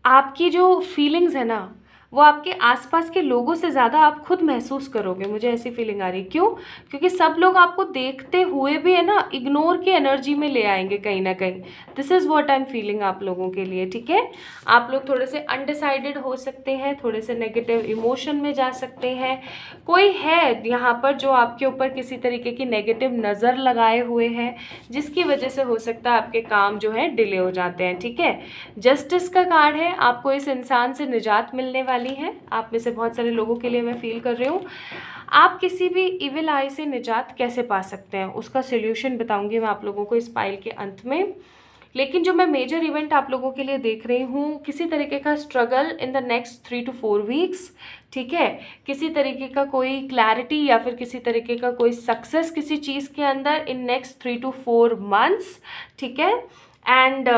Speaker 1: आपकी जो फीलिंग्स है ना, वो आपके आसपास के लोगों से ज़्यादा आप खुद महसूस करोगे, मुझे ऐसी फीलिंग आ रही है। क्यों? क्योंकि सब लोग आपको देखते हुए भी है ना इग्नोर की एनर्जी में ले आएंगे कहीं ना कहीं। This is what I am feeling आप लोगों के लिए। ठीक है, आप लोग थोड़े से अनडिसाइडेड हो सकते हैं, थोड़े से नेगेटिव इमोशन में जा सकते हैं। कोई है यहाँ पर जो आपके ऊपर किसी तरीके की नेगेटिव नज़र लगाए हुए हैं, जिसकी वजह से हो सकता है आपके काम जो है डिले हो जाते हैं। ठीक है, जस्टिस का कार्ड है, आपको इस इंसान से निजात मिलने वाली है। आप में से बहुत सारे लोगों के लिए मैं फील कर रही हूँ। आप किसी भी इविल आई से निजात कैसे पा सकते हैं, उसका सोल्यूशन बताऊंगी मैं आप लोगों को इस पाइल के अंत में। लेकिन जो मैं मेजर इवेंट आप लोगों के लिए देख रही हूँ, किसी तरीके का struggle in the next 3 to 4 weeks. ठीक है, किसी तरीके का कोई क्लैरिटी या फिर किसी तरीके का कोई सक्सेस किसी चीज़ के अंदर इन नेक्स्ट 3 to 4 मंथ्स। ठीक है, एंड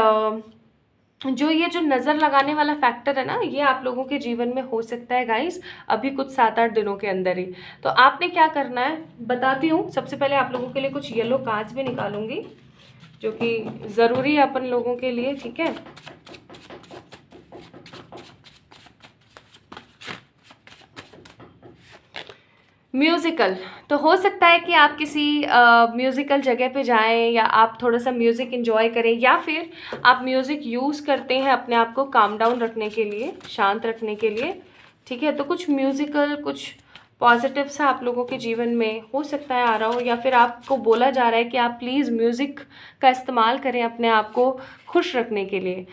Speaker 1: जो ये जो नज़र लगाने वाला फैक्टर है ना, ये आप लोगों के जीवन में हो सकता है गाइस अभी कुछ 7-8 दिनों के अंदर ही। तो आपने क्या करना है बताती हूँ। सबसे पहले आप लोगों के लिए कुछ येलो कार्ड्स भी निकालूंगी जो कि ज़रूरी है अपन लोगों के लिए। ठीक है, म्यूज़िकल, तो हो सकता है कि आप किसी म्यूज़िकल जगह पे जाएं, या आप थोड़ा सा म्यूज़िक एंजॉय करें, या फिर आप म्यूज़िक यूज़ करते हैं अपने आप को काम डाउन रखने के लिए, शांत रखने के लिए। ठीक है, तो कुछ म्यूज़िकल, कुछ पॉजिटिव सा आप लोगों के जीवन में हो सकता है आ रहा हो, या फिर आपको बोला जा रहा है कि आप प्लीज़ म्यूज़िक का इस्तेमाल करें अपने आप को खुश रखने के लिए।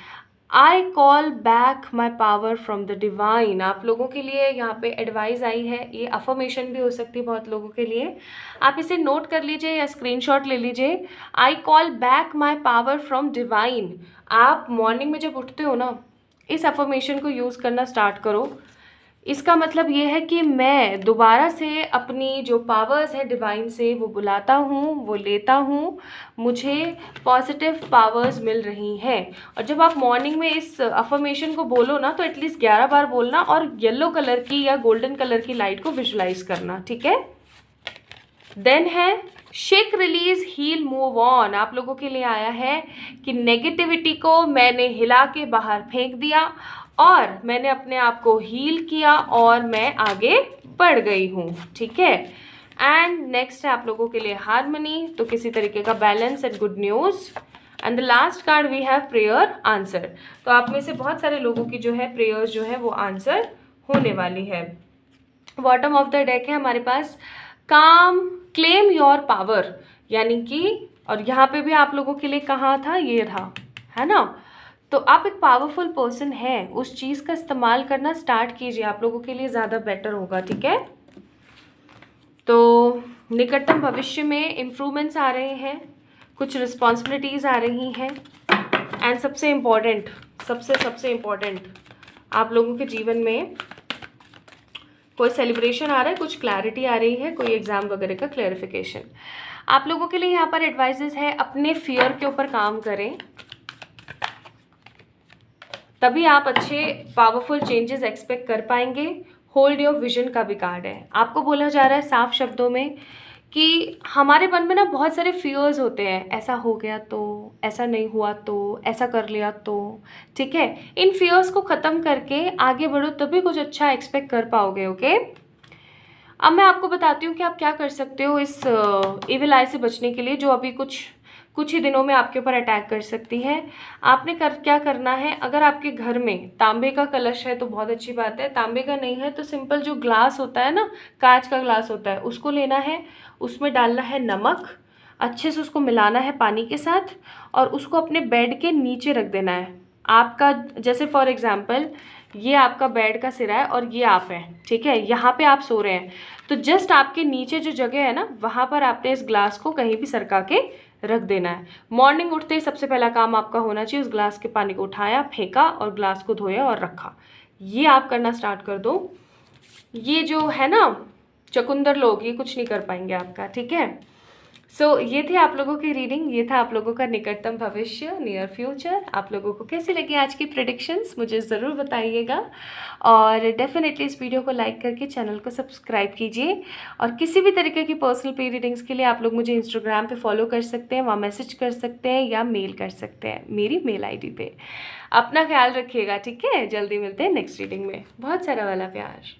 Speaker 1: I call back my power from the divine. आप लोगों के लिए यहाँ पे एडवाइस आई है, ये अफर्मेशन भी हो सकती है बहुत लोगों के लिए। आप इसे नोट कर लीजिए या स्क्रीनशॉट ले लीजिए। I call back my power from divine. आप मॉर्निंग में जब उठते हो ना, इस अफर्मेशन को यूज़ करना स्टार्ट करो। इसका मतलब ये है कि मैं दोबारा से अपनी जो पावर्स है डिवाइन से वो बुलाता हूँ, वो लेता हूँ, मुझे पॉजिटिव पावर्स मिल रही हैं। और जब आप मॉर्निंग में इस अफर्मेशन को बोलो ना, तो एटलीस्ट 11 बार बोलना और येलो कलर की या गोल्डन कलर की लाइट को विजुलाइज करना, ठीक है। देन है shake, release, heal, move on. आप लोगों के लिए आया है कि नेगेटिविटी को मैंने हिला के बाहर फेंक दिया और मैंने अपने आप को हील किया और मैं आगे बढ़ गई हूँ, ठीक है। एंड नेक्स्ट है आप लोगों के लिए हार्मनी, तो किसी तरीके का balance and good news. And the last card we have prayer answer. तो आप में से बहुत सारे लोगों की जो है प्रेयर्स जो है वो आंसर होने वाली है। बॉटम ऑफ द डेक है हमारे पास काम, क्लेम योर पावर, यानी कि, और यहाँ पे भी आप लोगों के लिए कहाँ था, ये था, है ना। तो आप एक पावरफुल पर्सन है, उस चीज़ का इस्तेमाल करना स्टार्ट कीजिए, आप लोगों के लिए ज़्यादा बेटर होगा, ठीक है। तो निकटतम भविष्य में इम्प्रूवमेंट्स आ रहे हैं, कुछ रिस्पॉन्सिबिलिटीज़ आ रही हैं, एंड सबसे इम्पॉर्टेंट, सबसे इम्पॉर्टेंट, आप लोगों के जीवन में कोई सेलिब्रेशन आ रहा है, कुछ क्लैरिटी आ रही है, कोई एग्ज़ाम वगैरह का क्लैरिफिकेशन। आप लोगों के लिए यहाँ पर एडवाइसेस है, अपने फियर के ऊपर काम करें, तभी आप अच्छे पावरफुल चेंजेस एक्सपेक्ट कर पाएंगे। होल्ड योर विजन का भी कार्ड है। आपको बोला जा रहा है साफ शब्दों में कि हमारे मन में ना बहुत सारे फियर्स होते हैं, ऐसा हो गया तो, ऐसा नहीं हुआ तो, ऐसा कर लिया तो, ठीक है। इन फियर्स को ख़त्म करके आगे बढ़ो, तभी कुछ अच्छा एक्सपेक्ट कर पाओगे, ओके। अब मैं आपको बताती हूँ कि आप क्या कर सकते हो इस इविल आई से बचने के लिए, जो अभी कुछ ही दिनों में आपके ऊपर अटैक कर सकती है। आपने क्या करना है, अगर आपके घर में तांबे का कलश है तो बहुत अच्छी बात है, तांबे का नहीं है तो सिंपल जो ग्लास होता है ना, कांच का ग्लास होता है, उसको लेना है, उसमें डालना है नमक, अच्छे से उसको मिलाना है पानी के साथ और उसको अपने बेड के नीचे रख देना है। आपका जैसे फॉर एग्जांपल ये आपका बेड का सिरा है और ये आप हैं, ठीक है, यहाँ पे आप सो रहे हैं, तो जस्ट आपके नीचे जो जगह है ना, वहाँ पर आपने इस ग्लास को कहीं भी सरका के रख देना है। मॉर्निंग उठते ही सबसे पहला काम आपका होना चाहिए, उस ग्लास के पानी को उठाया, फेंका और ग्लास को धोया और रखा। ये आप करना स्टार्ट कर दो। ये जो है ना चकुंदर लोग, ये कुछ नहीं कर पाएंगे आपका, ठीक है। सो ये थी आप लोगों की रीडिंग, ये था आप लोगों का निकटतम भविष्य, नियर फ्यूचर। आप लोगों को कैसी लगी आज की प्रेडिक्शंस मुझे ज़रूर बताइएगा और डेफिनेटली इस वीडियो को लाइक करके चैनल को सब्सक्राइब कीजिए। और किसी भी तरीके की पर्सनल प्री रीडिंग्स के लिए आप लोग मुझे इंस्टाग्राम पे फॉलो कर सकते हैं, वहाँ मैसेज कर सकते हैं या मेल कर सकते हैं मेरी मेल ID पे। अपना ख्याल रखिएगा, ठीक है। जल्दी मिलते हैं नेक्स्ट रीडिंग में। बहुत सारा वाला प्यार।